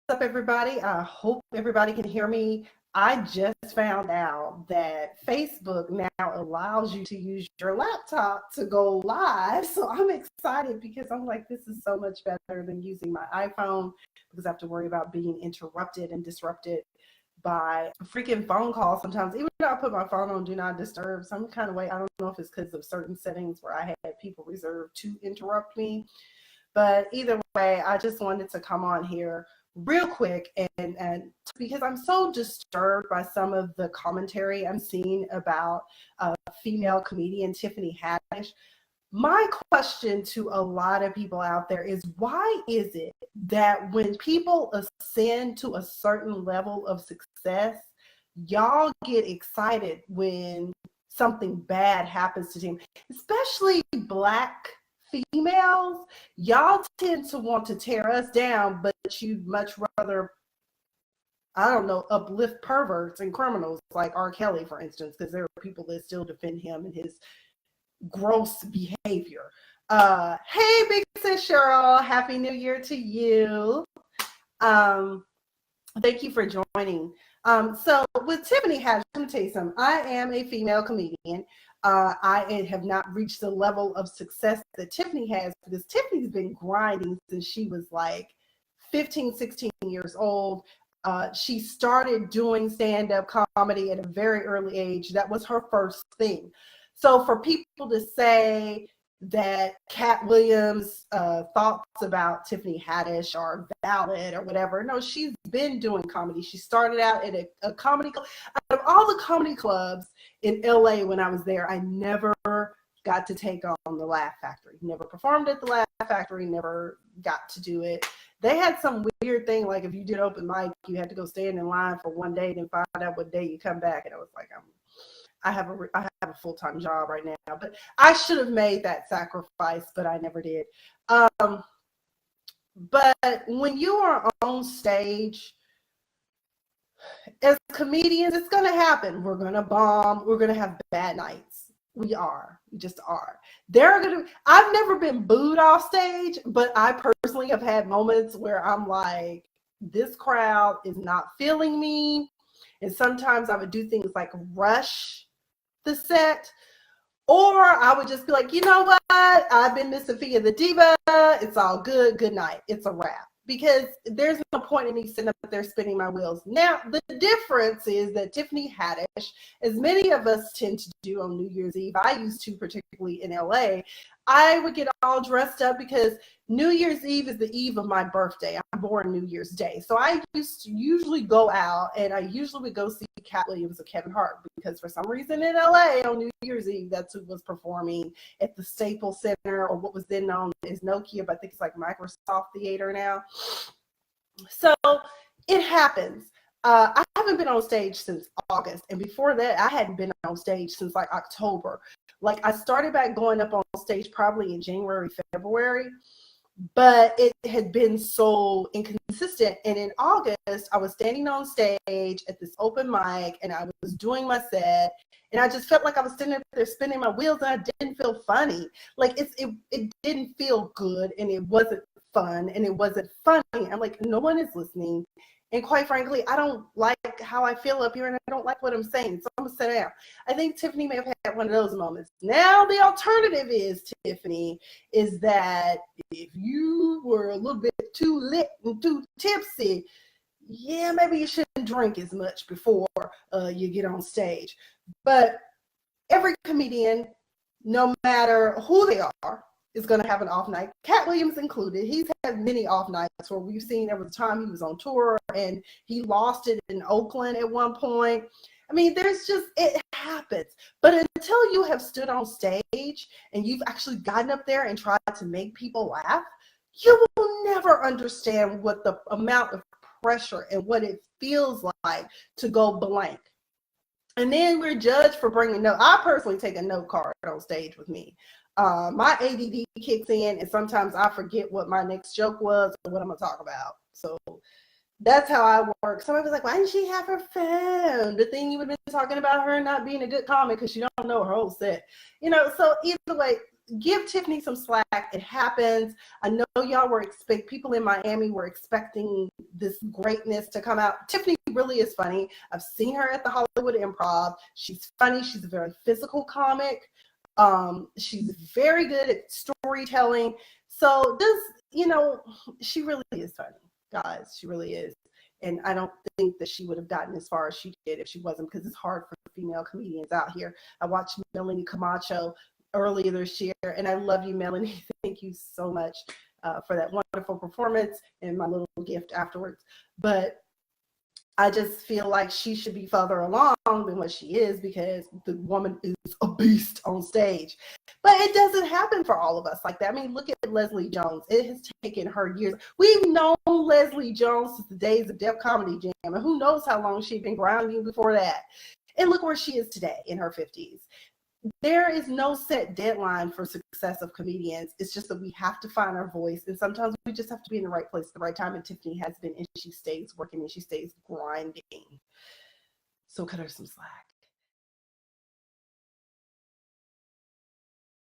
up, everybody? I hope everybody can hear me. I just found out that Facebook now allows you to use your laptop to go live. So I'm excited because I'm like, this is so much better than using my iPhone because I have to worry about being interrupted and disrupted by a freaking phone call sometimes. Even though I put my phone on Do Not Disturb, some kind of way, I don't know if it's because of certain settings where I had people reserved to interrupt me. But either way, I just wanted to come on here real quick and because I'm so disturbed by some of the commentary I'm seeing about female comedian Tiffany Haddish. My question to a lot of people out there is, why is it that when people ascend to a certain level of success, y'all get excited when something bad happens to them, especially Black females? Y'all tend to want to tear us down, but you'd much rather, I don't know, uplift perverts and criminals like R. Kelly, for instance, because there are people that still defend him and his gross behavior. Hey, big sis Cheryl, happy new year to you. Thank you for joining. So with Tiffany Haddish, let me tell you something. I am a female comedian. I have not reached the level of success that Tiffany has, because Tiffany's been grinding since she was like 15, 16 years old. She started doing stand-up comedy at a very early age. That was her first thing. So for people to say that Cat Williams' thoughts about Tiffany Haddish are valid or whatever, no, she's been doing comedy. She started out at a comedy club. Out of all the comedy clubs in LA when I was there, I never got to take on the Laugh Factory. Never performed at the Laugh Factory, never got to do it. They had some weird thing, like if you did open mic, you had to go stand in line for one day and find out what day you come back. And I was like, I have a full-time job right now, but I should have made that sacrifice, but I never did. But when you are on stage as comedians, it's going to happen. We're going to bomb. We're going to have bad nights. We just are. I've never been booed off stage, but I personally have had moments where I'm like, this crowd is not feeling me. And sometimes I would do things like rush the set, or I would just be like, you know what? I've been Miss Sophia the Diva. It's all good. Good night. It's a wrap. Because there's no point in me sitting up there spinning my wheels. Now, the difference is that Tiffany Haddish, as many of us tend to do on New Year's Eve, I used to, particularly in LA, I would get all dressed up because New Year's Eve is the eve of my birthday. I'm born New Year's Day. So I used to usually go out, and I usually would go see Cat Williams or Kevin Hart, because for some reason in LA on New Year's Eve, that's who was performing at the Staples Center, or what was then known as Nokia, but I think it's like Microsoft Theater now. So it happens. I haven't been on stage since August, and before that, I hadn't been on stage since like October. Like, I started back going up on stage probably in January, February, but it had been so inconsistent. And in August, I was standing on stage at this open mic, and I was doing my set, and I just felt like I was sitting there spinning my wheels, and I didn't feel funny. Like, it didn't feel good, and it wasn't fun, and it wasn't funny. I'm like, no one is listening. And quite frankly, I don't like how I feel up here, and I don't like what I'm saying. So I'm going to sit down. I think Tiffany may have had one of those moments. Now, the alternative is, Tiffany, is that if you were a little bit too lit and too tipsy, yeah, maybe you shouldn't drink as much before you get on stage. But every comedian, no matter who they are, is going to have an off night. Cat Williams included. He's had many off nights where we've seen there was a time he was on tour and he lost it in Oakland at one point. I mean, it happens. But until you have stood on stage and you've actually gotten up there and tried to make people laugh, you will never understand what the amount of pressure and what it feels like to go blank. And then we're judged for bringing notes. I personally take a note card on stage with me. My ADD kicks in, and sometimes I forget what my next joke was or what I'm going to talk about. So that's how I work. Somebody was like, why didn't she have her phone? The thing you would have been talking about her not being a good comic because you don't know her whole set. So either way, give Tiffany some slack. It happens. I know y'all people in Miami were expecting this greatness to come out. Tiffany really is funny. I've seen her at the Hollywood Improv. She's funny. She's a very physical comic. She's very good at storytelling. So she really is funny, guys. She really is. And I don't think that she would have gotten as far as she did if she wasn't, because it's hard for female comedians out here. I watched Melanie Camacho earlier this year, and I love you, Melanie. Thank you so much for that wonderful performance and my little gift afterwards. But I just feel like she should be further along than what she is, because the woman is a beast on stage. But it doesn't happen for all of us like that. I mean, look at Leslie Jones. It has taken her years. We've known Leslie Jones since the days of Def Comedy Jam, and who knows how long she'd been grinding before that. And look where she is today in her 50s. There is no set deadline for success of comedians. It's just that we have to find our voice, and sometimes we just have to be in the right place at the right time. And Tiffany has been, and she stays working, and she stays grinding. So cut her some slack.